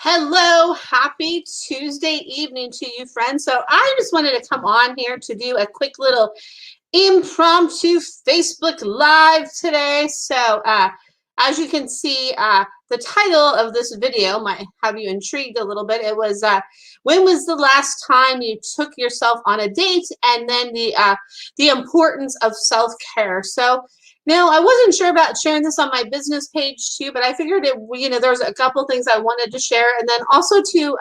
Hello, happy Tuesday evening to you, friends. So I just wanted to come on here to do a quick little impromptu Facebook Live today. So as you can see, the title of this video might have you intrigued a little bit. It was, when was the last time you took yourself on a date? And then the importance of self-care. So now, I wasn't sure about sharing this on my business page too, but I figured there's a couple things I wanted to share, and then also to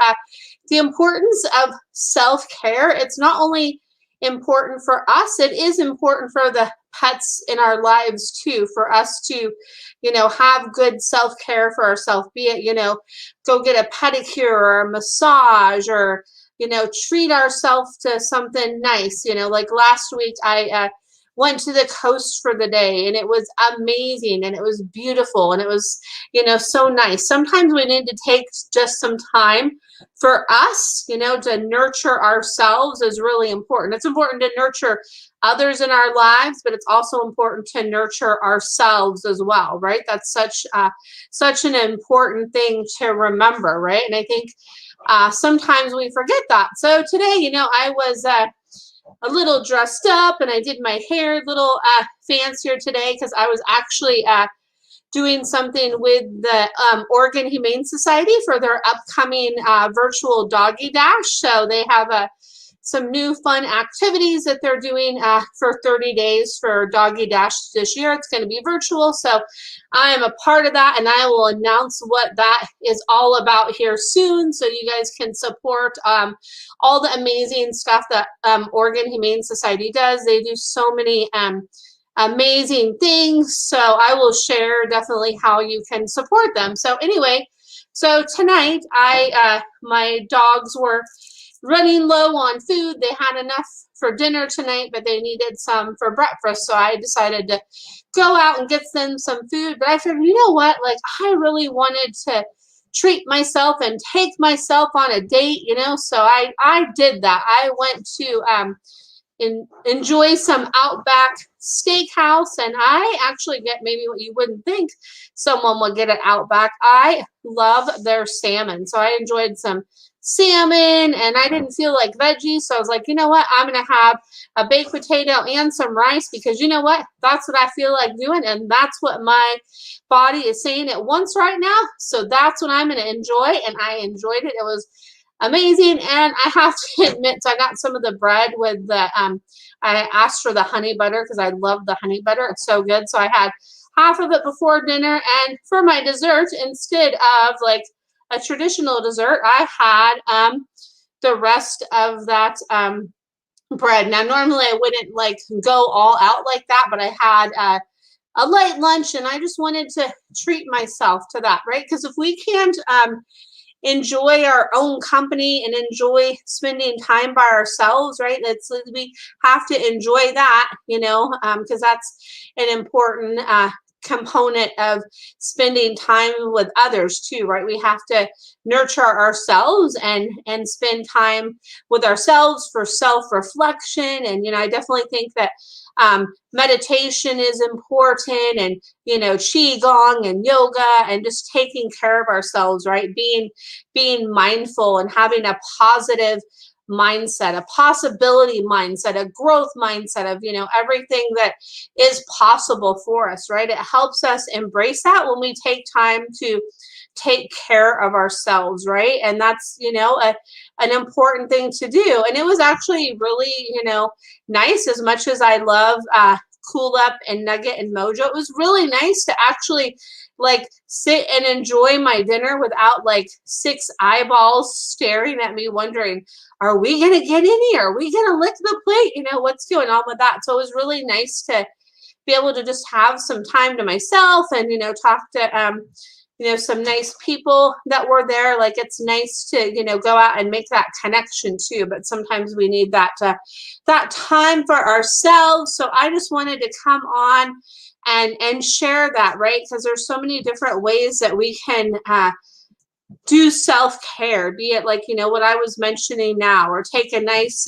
the importance of self-care. It's not only important for us, it is important for the pets in our lives too, for us to, have good self-care for ourselves, be it, go get a pedicure or a massage or, treat ourselves to something nice. Like last week, I went to the coast for the day, and it was amazing, and it was beautiful, and it was, so nice. Sometimes we need to take just some time for us, to nurture ourselves is really important. It's important to nurture others in our lives, but it's also important to nurture ourselves as well, right? That's such an important thing to remember, right? And I think sometimes we forget that. So today, I was a little dressed up, and I did my hair a little fancier today because I was actually doing something with the Oregon Humane Society for their upcoming virtual doggy dash. So they have some new fun activities that they're doing for 30 days for doggy dash this year. It's going to be virtual, so I am a part of that, and I will announce what that is all about here soon, so you guys can support all the amazing stuff that Oregon Humane Society does. They do so many amazing things, so I will share definitely how you can support them. So anyway, so tonight my dogs were running low on food. They had enough for dinner tonight, but they needed some for breakfast. So I decided to go out and get them some food. But I figured, you know what? Like, I really wanted to treat myself and take myself on a date, So I did that. I went to enjoy some Outback Steakhouse, and I actually get maybe what you wouldn't think someone would get at Outback. I love their salmon. So I enjoyed some salmon, and I didn't feel like veggies, so I was like, you know what, I'm gonna have a baked potato and some rice, because you know what, that's what I feel like doing, and that's what my body is saying it wants right now. So that's what I'm gonna enjoy, and I enjoyed it. It was amazing. And I have to admit, so I got some of the bread with the I asked for the honey butter because I love the honey butter. It's so good. So I had half of it before dinner, and for my dessert, instead of like a traditional dessert, I had the rest of that bread. Now, normally I wouldn't like go all out like that, but I had a light lunch, and I just wanted to treat myself to that, right? Because if we can't enjoy our own company and enjoy spending time by ourselves, right? We have to enjoy that, because that's an important component of spending time with others too, right? We have to nurture ourselves and spend time with ourselves for self-reflection. And I definitely think that meditation is important, and qigong and yoga, and just taking care of ourselves, right? Being mindful and having a positive mindset, a possibility mindset, a growth mindset of everything that is possible for us, right? It helps us embrace that when we take time to take care of ourselves, right? And that's an important thing to do. And it was actually really nice. As much as I love Cool Up and Nugget and Mojo, it was really nice to actually like sit and enjoy my dinner without like 6 eyeballs staring at me wondering, are we gonna get in here? Are we gonna lick the plate? What's going on with that? So it was really nice to be able to just have some time to myself, and talk to some nice people that were there. Like, it's nice to go out and make that connection too, but sometimes we need that time for ourselves. So I just wanted to come on and share that, right? Because there's so many different ways that we can do self-care, be it like, what I was mentioning now, or take a nice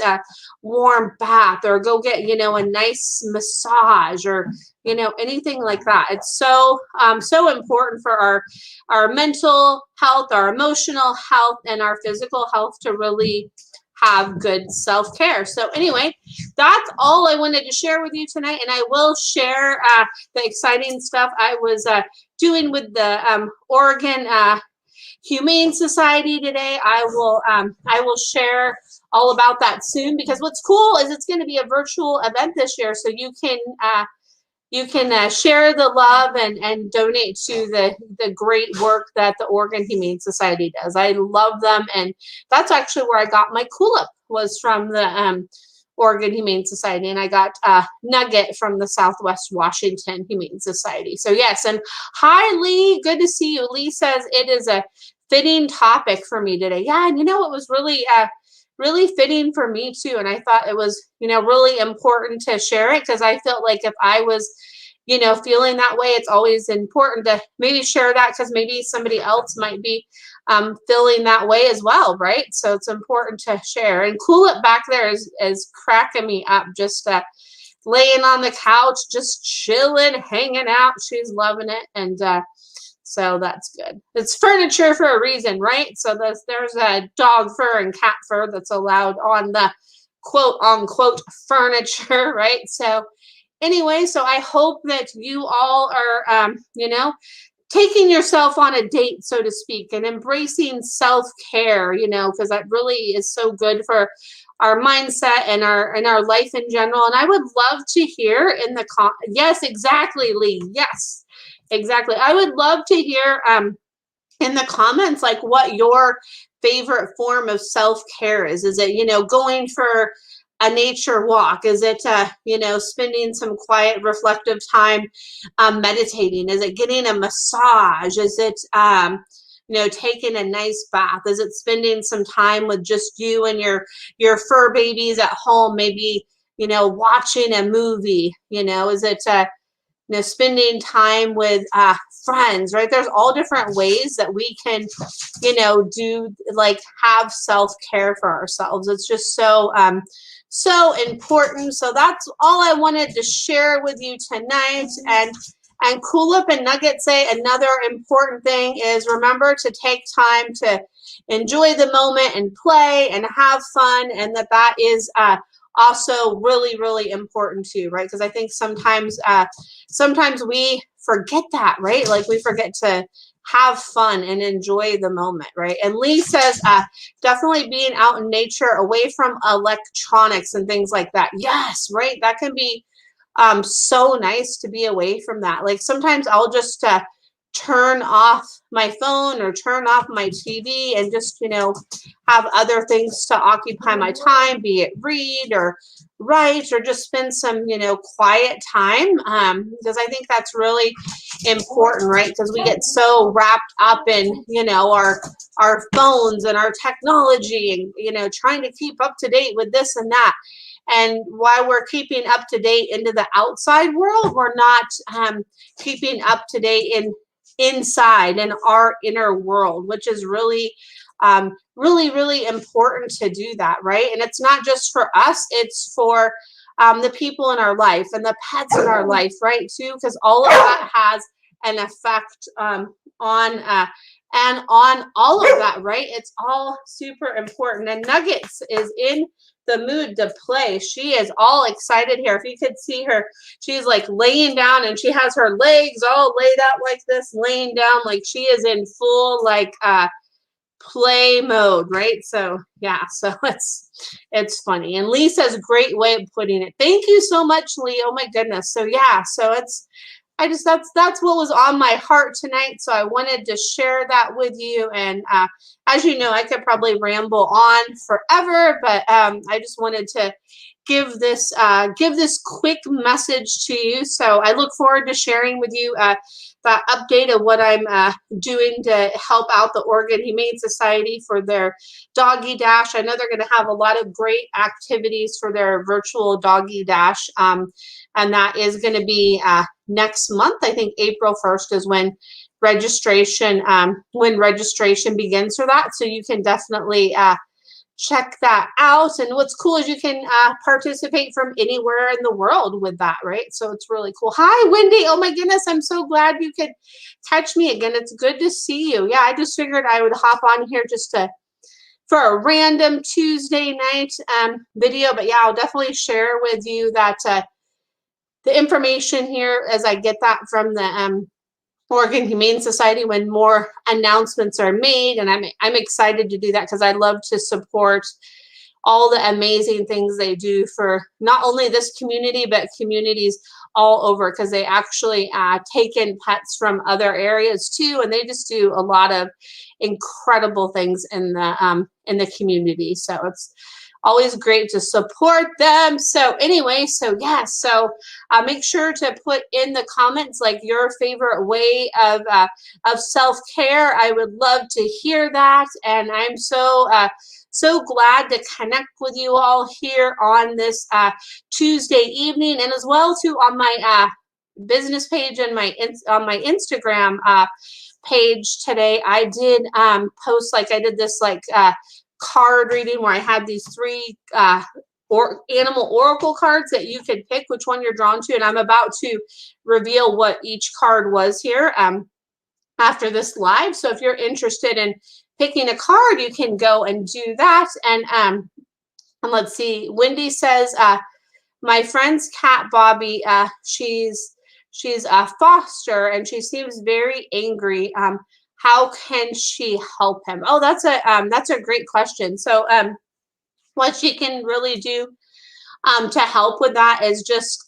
warm bath, or go get, a nice massage, or, anything like that. It's so important for our mental health, our emotional health, and our physical health to really have good self-care. So anyway, that's all I wanted to share with you tonight, and I will share the exciting stuff I was doing with the Oregon Humane Society today. I will share all about that soon, because what's cool is it's going to be a virtual event this year, so you can share the love and donate to the great work that the Oregon Humane Society does. I love them, and that's actually where I got my Cool-Up, was from the Oregon Humane Society, and I got Nugget from the Southwest Washington Humane Society. So yes, and hi Lee, good to see you. Lee says it is a fitting topic for me today. Yeah, and it was really fitting for me too, and I thought it was really important to share it, because I felt like if I was feeling that way, it's always important to maybe share that, because maybe somebody else might be feeling that way as well, right? So it's important to share. And Cool-Up back there is cracking me up, just laying on the couch, just chilling, hanging out. She's loving it, and so that's good. It's furniture for a reason, right? So there's a dog fur and cat fur that's allowed on the quote unquote furniture, right? So anyway, so I hope that you all are, taking yourself on a date, so to speak, and embracing self-care, because that really is so good for our mindset and our life in general. And I would love to hear in the yes, exactly, Lee. Yes, exactly. I would love to hear in the comments, like, what your favorite form of self-care is. Is it, going for a nature walk? Is it, spending some quiet, reflective time meditating? Is it getting a massage? Is it, taking a nice bath? Is it spending some time with just you and your fur babies at home? Maybe, watching a movie? Is it, spending time with friends, right? There's all different ways that we can, do, like, have self-care for ourselves. It's just so important. So that's all I wanted to share with you tonight. And Cool-Up and Nugget say another important thing is, remember to take time to enjoy the moment and play and have fun, and that is also really, really important too, right? Because I think sometimes we forget that, right? Like, we forget to have fun and enjoy the moment, right? And Lee says definitely being out in nature, away from electronics and things like that. Yes, right? That can be so nice to be away from that. Like, sometimes I'll just turn off my phone or turn off my TV and just, have other things to occupy my time, be it read or write, or just spend some, quiet time, because I think that's really important, right? Because we get so wrapped up in, our phones and our technology, and, trying to keep up to date with this and that. And while we're keeping up to date into the outside world, we're not keeping up to date inside in our inner world, which is really, really important to do that, right? And it's not just for us, it's for the people in our life and the pets in our life, right, too, because all of that has an effect on all of that, right? It's all super important. And Nuggets is in the mood to play. She is all excited here. If you could see her, she's like laying down, and she has her legs all laid out like this, laying down, like she is in full, like, play mode, right? So yeah, so it's funny. And Lee says, great way of putting it. Thank you so much, Lee. Oh my goodness. So yeah, so that's what was on my heart tonight. So I wanted to share that with you. And as you know, I could probably ramble on forever, but I just wanted to give this quick message to you. So I look forward to sharing with you that update of what I'm doing to help out the Oregon Humane Society for their Doggy Dash. I know they're going to have a lot of great activities for their virtual Doggy Dash, and that is going to be next month. I think April 1st is when registration when registration begins for that. So you can definitely check that out. And what's cool is you can participate from anywhere in the world with that, right? So it's really cool. Hi, Wendy. Oh my goodness, I'm so glad you could catch me again. It's good to see you. Yeah, I just figured I would hop on here just to for a random Tuesday night video. But yeah, I'll definitely share with you that the information here as I get that from the Oregon Humane Society when more announcements are made, and I'm excited to do that because I love to support all the amazing things they do for not only this community but communities all over, because they actually take in pets from other areas too, and they just do a lot of incredible things in the community. So it's always great to support them. So anyway, so yes, so make sure to put in the comments like your favorite way of self-care. I would love to hear that, and I'm so glad to connect with you all here on this Tuesday evening, and as well too on my business page and on my Instagram page today. I did post, like I did this card reading where I had these 3 animal oracle cards that you could pick which one you're drawn to, and I'm about to reveal what each card was here after this live. So if you're interested in picking a card, you can go and do that. And let's see, Wendy says my friend's cat Bobby, she's a foster and she seems very angry. How can she help him? Oh, that's a great question. So what she can really do to help with that is just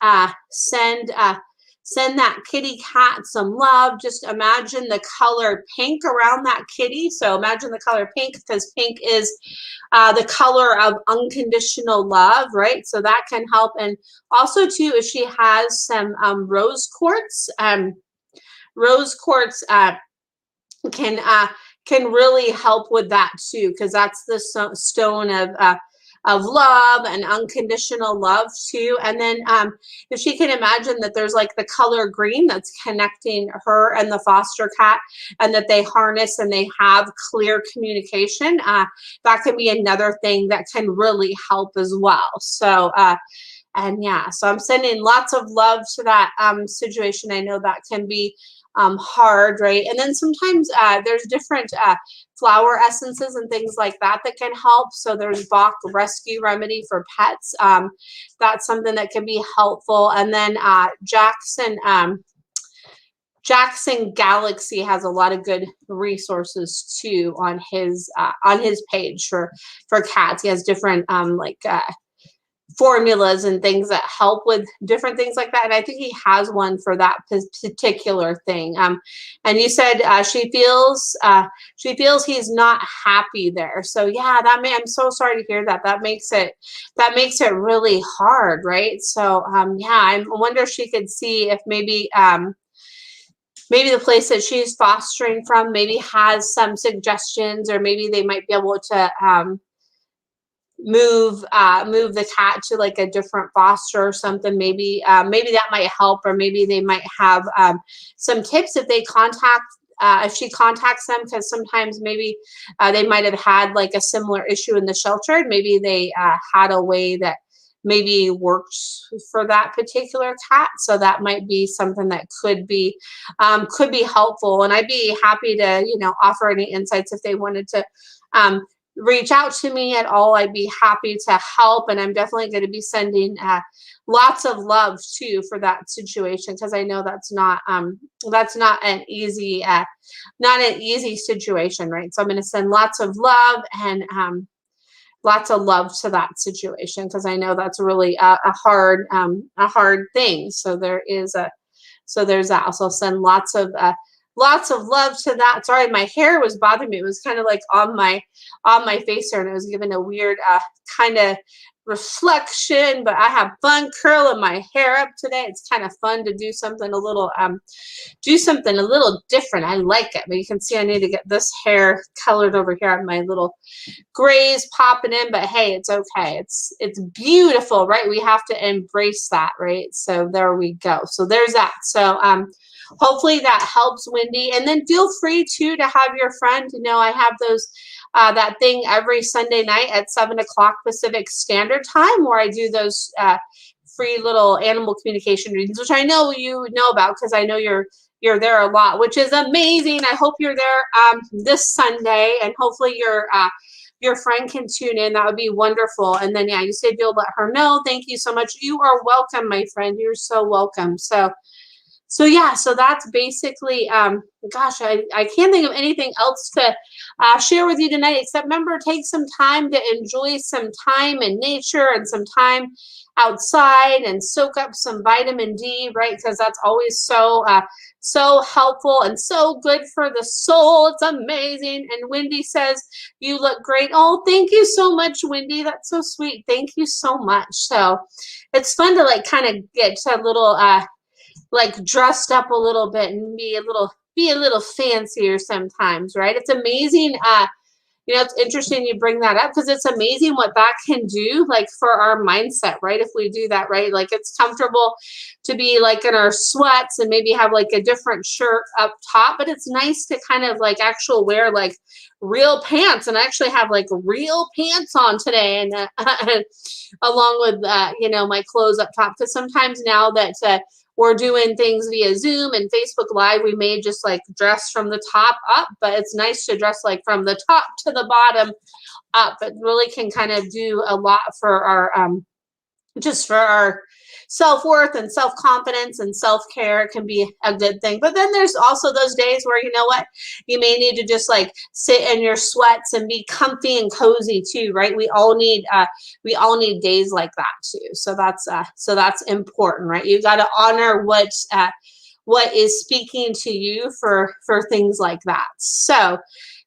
send that kitty cat some love. Just imagine the color pink around that kitty. So imagine the color pink, because pink is the color of unconditional love, right? So that can help. And also too, if she has some rose quartz, can really help with that too, because that's the stone of love and unconditional love too. And then if she can imagine that there's like the color green that's connecting her and the foster cat, and that they harness and they have clear communication, that can be another thing that can really help as well. So and yeah, so I'm sending lots of love to that situation. I know that can be hard, right? And then sometimes there's different flower essences and things like that that can help. So there's Bach Rescue Remedy for pets. That's something that can be helpful. And then Jackson Galaxy has a lot of good resources too on his page for cats. He has different formulas and things that help with different things like that. And I think he has one for that particular thing. And you said she feels he's not happy there. So yeah, I'm so sorry to hear that. That makes it really hard, right? So yeah, I wonder if she could see if maybe the place that she's fostering from maybe has some suggestions, or maybe they might be able to move the cat to like a different foster or something. Maybe that might help, or maybe they might have some tips if they if she contacts them, because sometimes maybe they might have had like a similar issue in the shelter, and maybe they had a way that maybe works for that particular cat. So that might be something that could be helpful. And I'd be happy to offer any insights if they wanted to reach out to me at all. I'd be happy to help, and I'm definitely going to be sending lots of love too for that situation, because I know that's not an easy situation, right? So I'm going to send lots of love and lots of love to that situation, because I know that's really a hard thing. So there's that. Also send lots of love to that. Sorry, my hair was bothering me. It was kind of like on my face there, and it was giving a weird kind of reflection. But I have fun curling my hair up today. It's kind of fun to do something a little different. I like it. But you can see I need to get this hair colored over here. I have my little grays popping in, but hey, it's okay. It's beautiful, right? We have to embrace that, right? So there we go. So there's that. So hopefully that helps, Wendy. And then feel free too to have your friend know I have those that thing every Sunday night at 7 o'clock Pacific Standard Time, where I do those free little animal communication readings, which I know you know about because I know you're there a lot, which is amazing. I hope you're there this Sunday, and hopefully your friend can tune in. That would be wonderful. And then, yeah, you said you'll let her know. Thank you so much. You are welcome, my friend. You're so welcome. So yeah, so that's basically, gosh, I can't think of anything else to share with you tonight, except remember, take some time to enjoy some time in nature and some time outside and soak up some vitamin D, right? Because that's always so helpful and so good for the soul. It's amazing. And Wendy says, you look great. Oh, thank you so much, Wendy. That's so sweet. Thank you so much. So it's fun to like kind of get a little like dressed up a little bit and be a little fancier sometimes, right? It's amazing. You know, it's interesting you bring that up because it's amazing what that can do, like for our mindset, right? If we do that, right? Like it's comfortable to be like in our sweats and maybe have like a different shirt up top, but it's nice to kind of like actual wear like real pants, and I actually have like real pants on today, and along with you know, my clothes up top, because sometimes now that we're doing things via Zoom and Facebook Live, we may just like dress from the top up, but it's nice to dress like from the top to the bottom up. It really can kind of do a lot for our just for our self-worth and self-confidence and self-care. It can be a good thing. But then there's also those days where, you know what, you may need to just like sit in your sweats and be comfy and cozy too, right? We all need days like that too. So that's important, right? You got to honor what is speaking to you for things like that. So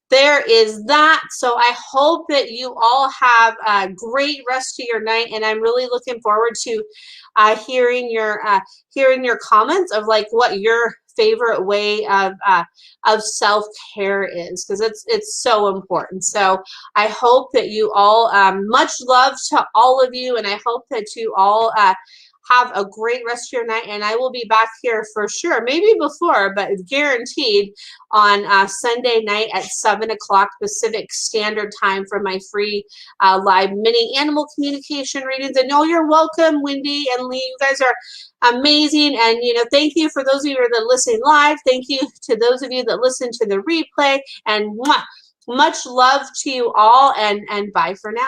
there is that. So I hope that you all have a great rest of your night, and I'm really looking forward to hearing your comments of like what your favorite way of self-care is, because it's so important. So I hope that you all, much love to all of you, and I hope that you all have a great rest of your night, and I will be back here for sure, maybe before, but guaranteed on Sunday night at 7 o'clock Pacific Standard Time for my free live mini animal communication readings. And no, you're welcome, Wendy and Lee. You guys are amazing. And, you know, thank you for those of you that are listening live. Thank you to those of you that listen to the replay. And much love to you all, and bye for now.